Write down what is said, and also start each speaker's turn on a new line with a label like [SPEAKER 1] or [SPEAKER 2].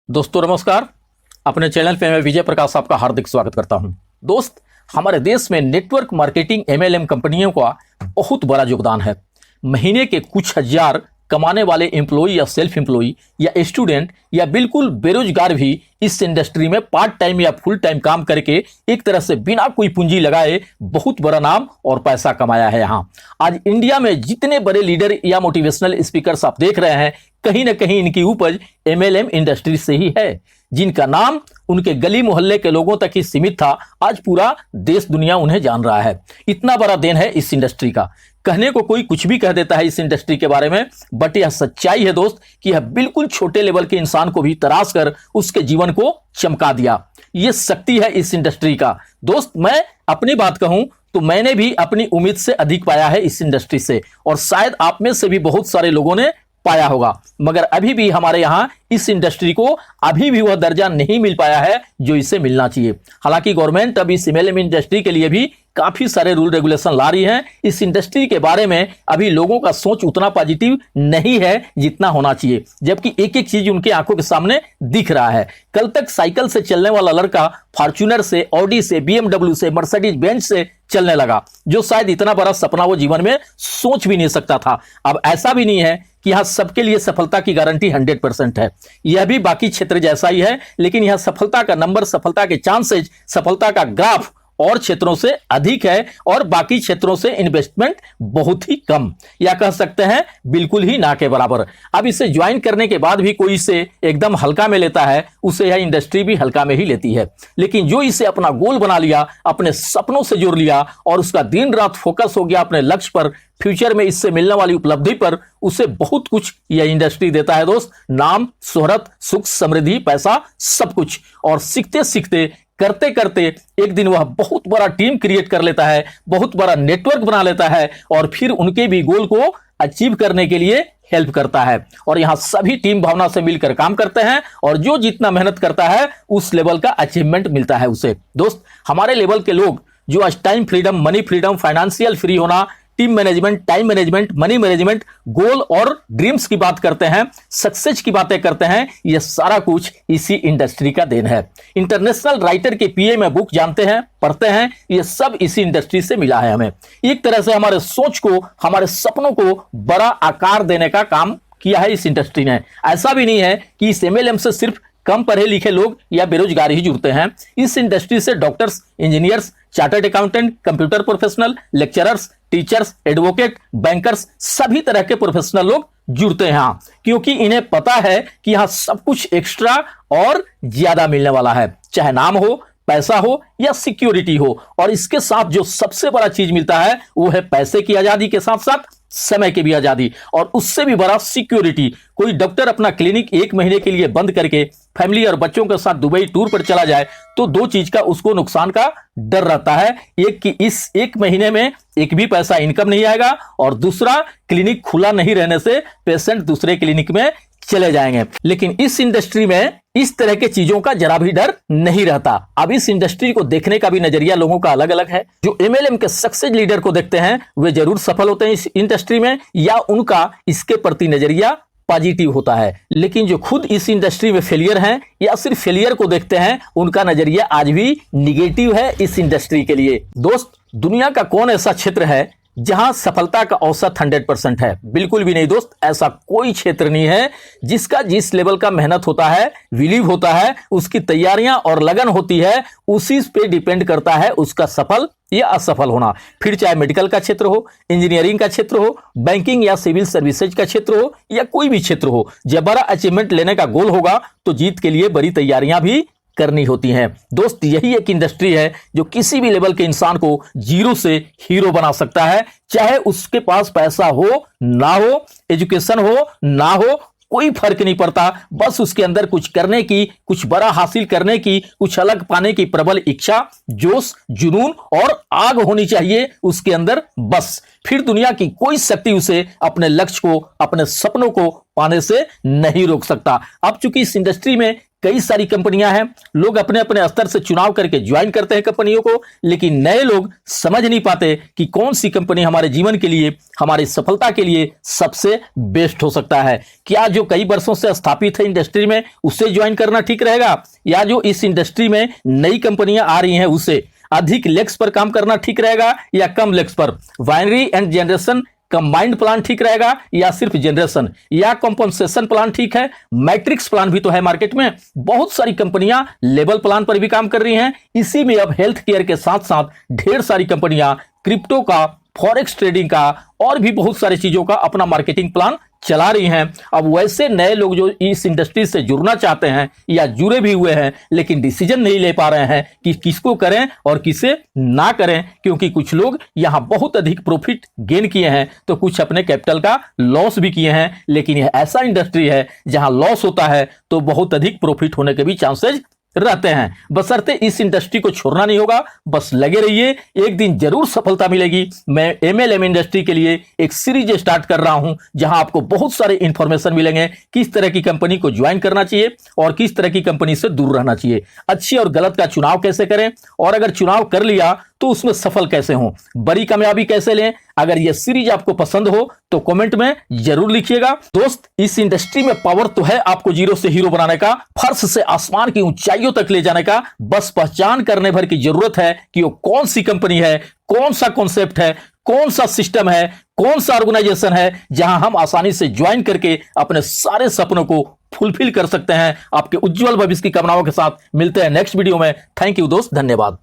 [SPEAKER 1] दोस्तों नमस्कार। अपने चैनल पे मैं विजय प्रकाश आपका हार्दिक स्वागत करता हूं। दोस्त, हमारे देश में नेटवर्क मार्केटिंग एमएलएम कंपनियों का बहुत बड़ा योगदान है। महीने के कुछ हजार कमाने वाले एम्प्लॉय या सेल्फ एम्प्लॉय या स्टूडेंट या बिल्कुल बेरोजगार भी इस इंडस्ट्री में पार्ट टाइम या फुल टाइम काम करके एक तरह से बिना कोई पूंजी लगाए बहुत बड़ा नाम और पैसा कमाया है। यहाँ आज इंडिया में जितने बड़े लीडर या मोटिवेशनल स्पीकर्स आप देख रहे हैं, कहीं ना कहीं इनकी उपज एमएलएम इंडस्ट्री से ही है। जिनका नाम उनके गली मोहल्ले के लोगों तक ही सीमित था, आज पूरा देश दुनिया उन्हें जान रहा है। इतना बड़ा देन है इस इंडस्ट्री का। कहने को कोई कुछ भी कह देता है इस इंडस्ट्री के बारे में, बट यह सच्चाई है दोस्त कि यह बिल्कुल छोटे लेवल के इंसान को भी तराश कर उसके जीवन को चमका दिया। यह शक्ति है इस इंडस्ट्री का। दोस्त, मैं अपनी बात कहूं तो मैंने भी अपनी उम्मीद से अधिक पाया है इस इंडस्ट्री से, और शायद आप में से भी बहुत सारे लोगों ने पाया होगा। मगर अभी भी हमारे यहाँ इस इंडस्ट्री को अभी भी वह दर्जा नहीं मिल पाया है जो इसे मिलना चाहिए। हालांकि गवर्नमेंट अब इस एमएलएम इंडस्ट्री के लिए भी काफी सारे रूल रेगुलेशन ला रही है। इस इंडस्ट्री के बारे में अभी लोगों का सोच उतना पॉजिटिव नहीं है जितना होना चाहिए, जबकि एक एक चीज उनके आंखों के सामने दिख रहा है। कल तक साइकिल से चलने वाला लड़का फॉर्च्यूनर से, ऑडी से, बीएमडब्ल्यू से, मर्सिडीज बेंज से चलने लगा, जो शायद इतना बड़ा सपना वो जीवन में सोच भी नहीं सकता था। अब ऐसा भी नहीं है कि यहां सबके लिए सफलता की गारंटी 100% है। यह भी बाकी क्षेत्र जैसा ही है, लेकिन यहां सफलता का नंबर, सफलता के चांसेज, सफलता का ग्राफ और क्षेत्रों से अधिक है, और बाकी क्षेत्रों से इन्वेस्टमेंट बहुत ही कम, या कह सकते हैं बिल्कुल ही ना के बराबर। अब इसे ज्वाइन करने के बाद भी कोई इसे एकदम हल्का में लेता है, उसे यह इंडस्ट्री भी हल्का में ही लेती है। लेकिन जो इसे अपना गोल बना लिया, अपने सपनों से जोड़ लिया और उसका दिन रात फोकस हो गया अपने लक्ष्य पर, फ्यूचर में इससे मिलने वाली उपलब्धि पर, उसे बहुत कुछ यह इंडस्ट्री देता है दोस्त। नाम, शोहरत, सुख, समृद्धि, पैसा, सब कुछ। और सीखते सीखते, करते करते एक दिन वह बहुत बड़ा टीम क्रिएट कर लेता है, बहुत बड़ा नेटवर्क बना लेता है, और फिर उनके भी गोल को अचीव करने के लिए हेल्प करता है। और यहां सभी टीम भावना से मिलकर काम करते हैं, और जो जितना मेहनत करता है उस लेवल का अचीवमेंट मिलता है उसे। दोस्त, हमारे लेवल के लोग जो आज time freedom, money freedom, financial free होना, team management, time management, money management, goal और ड्रीम्स की बात करते हैं, सक्सेस की बातें करते हैं, यह सारा कुछ इसी इंडस्ट्री का देन है। इंटरनेशनल राइटर के पीए में बुक जानते हैं, पढ़ते हैं, यह सब इसी इंडस्ट्री से मिला है हमें। एक तरह से हमारे सोच को, हमारे सपनों को बड़ा आकार देने का काम किया है इस इंडस्ट्री ने। ऐसा भी नहीं है कि इस एमएलएम से सिर्फ कम पढ़े लिखे लोग या बेरोजगार ही जुड़ते हैं। इस इंडस्ट्री से doctors, engineers, chartered accountant, computer professional, lecturers, teachers, advocate, bankers, सभी तरह के प्रोफेशनल लोग जुड़ते हैं यहाँ, क्योंकि इन्हें पता है कि यहाँ सब कुछ एक्स्ट्रा और ज्यादा मिलने वाला है, चाहे नाम हो, पैसा हो या सिक्योरिटी हो। और इसके साथ जो सबसे बड़ा चीज मिलता है वो है पैसे की आजादी के साथ साथ समय की भी आजादी, और उससे भी बड़ा सिक्योरिटी। कोई डॉक्टर अपना क्लिनिक 1 महीने के लिए बंद करके फैमिली और बच्चों के साथ दुबई टूर पर चला जाए तो 2 चीज का उसको नुकसान का डर रहता है। एक कि इस 1 महीने में एक भी पैसा इनकम नहीं आएगा, और दूसरा क्लिनिक खुला नहीं रहने से पेशेंट दूसरे क्लिनिक में चले जाएंगे। लेकिन इस इंडस्ट्री में इस तरह के चीजों का जरा भी डर नहीं रहता। अब इस इंडस्ट्री को देखने का भी नजरिया लोगों का अलग अलग है। जो एमएलएम के सक्सेस लीडर को देखते हैं वे जरूर सफल होते हैं इस इंडस्ट्री में, या उनका इसके प्रति नजरिया पॉजिटिव होता है। लेकिन जो खुद इस इंडस्ट्री में फेलियर हैं या सिर्फ फेलियर को देखते हैं, उनका नजरिया आज भी निगेटिव है इस इंडस्ट्री के लिए। दोस्त, दुनिया का कौन ऐसा क्षेत्र है जहां सफलता का औसत 100% है? बिल्कुल भी नहीं दोस्त, ऐसा कोई क्षेत्र नहीं है जिसका जिस लेवल का मेहनत होता है, बिलीव होता है, उसकी तैयारियां और लगन होती है, उसी पे डिपेंड करता है उसका सफल या असफल होना। फिर चाहे मेडिकल का क्षेत्र हो, इंजीनियरिंग का क्षेत्र हो, बैंकिंग या सिविल सर्विसेज का क्षेत्र हो, या कोई भी क्षेत्र हो, जब बड़ा अचीवमेंट लेने का गोल होगा तो जीत के लिए बड़ी तैयारियां भी करनी होती हैं। दोस्त, यही एक इंडस्ट्री है जो किसी भी लेवल के इंसान को जीरो से हीरो बना सकता है, चाहे उसके पास पैसा हो ना हो, एजुकेशन हो ना हो, कोई फर्क नहीं पड़ता। बस उसके अंदर कुछ करने की, कुछ बड़ा हासिल करने की, कुछ अलग पाने की प्रबल इच्छा, जोश, जुनून और आग होनी चाहिए उसके अंदर। बस फिर दुनिया की कोई शक्ति उसे अपने लक्ष्य को, अपने सपनों को पाने से नहीं रोक सकता। अब चूंकि इस इंडस्ट्री में कई सारी कंपनियां हैं, लोग अपने अपने स्तर से चुनाव करके ज्वाइन करते हैं कंपनियों को, लेकिन नए लोग समझ नहीं पाते कि कौन सी कंपनी हमारे जीवन के लिए, हमारी सफलता के लिए सबसे बेस्ट हो सकता है। क्या जो कई वर्षों से स्थापित है इंडस्ट्री में उससे ज्वाइन करना ठीक रहेगा, या जो इस इंडस्ट्री में नई कंपनियां आ रही हैं उससे अधिक लेग्स पर काम करना ठीक रहेगा या कम लेग्स पर? Binary and generation combined plan ठीक रहेगा या सिर्फ जनरेशन, या कॉम्पनसेशन प्लान ठीक है? मैट्रिक्स प्लान भी तो है मार्केट में। बहुत सारी कंपनियां लेवल प्लान पर भी काम कर रही हैं। इसी में अब हेल्थ केयर के साथ साथ ढेर सारी कंपनियां क्रिप्टो का, फॉरेक्स ट्रेडिंग का और भी बहुत सारी चीजों का अपना मार्केटिंग प्लान चला रही हैं। अब वैसे नए लोग जो इस इंडस्ट्री से जुड़ना चाहते हैं या जुड़े भी हुए हैं, लेकिन डिसीजन नहीं ले पा रहे हैं कि किसको करें और किसे ना करें, क्योंकि कुछ लोग यहां बहुत अधिक प्रॉफिट गेन किए हैं तो कुछ अपने कैपिटल का लॉस भी किए हैं। लेकिन यह ऐसा इंडस्ट्री है जहां लॉस होता है तो बहुत अधिक प्रॉफिट होने के भी चांसेस रहते हैं। बशर्ते इस इंडस्ट्री को छोड़ना नहीं होगा, बस लगे रहिए, एक दिन जरूर सफलता मिलेगी। मैं एमएलएम इंडस्ट्री के लिए एक सीरीज स्टार्ट कर रहा हूं जहां आपको बहुत सारे इंफॉर्मेशन मिलेंगे, किस तरह की कंपनी को ज्वाइन करना चाहिए और किस तरह की कंपनी से दूर रहना चाहिए, अच्छी और गलत का चुनाव कैसे करें, और अगर चुनाव कर लिया तो उसमें सफल कैसे हो, बड़ी कामयाबी कैसे लें। अगर यह सीरीज आपको पसंद हो तो कमेंट में जरूर लिखिएगा। दोस्त, इस इंडस्ट्री में पावर तो है आपको जीरो से हीरो बनाने का, फर्श से आसमान की ऊंचाइयों तक ले जाने का। बस पहचान करने भर की जरूरत है कि वो कौन सी कंपनी है, कौन सा कॉन्सेप्ट है, कौन सा सिस्टम है, कौन सा ऑर्गेनाइजेशन है जहां हम आसानी से ज्वाइन करके अपने सारे सपनों को फुलफिल कर सकते हैं। आपके उज्जवल भविष्य की कामनाओं के साथ मिलते हैं नेक्स्ट वीडियो में। थैंक यू दोस्त, धन्यवाद।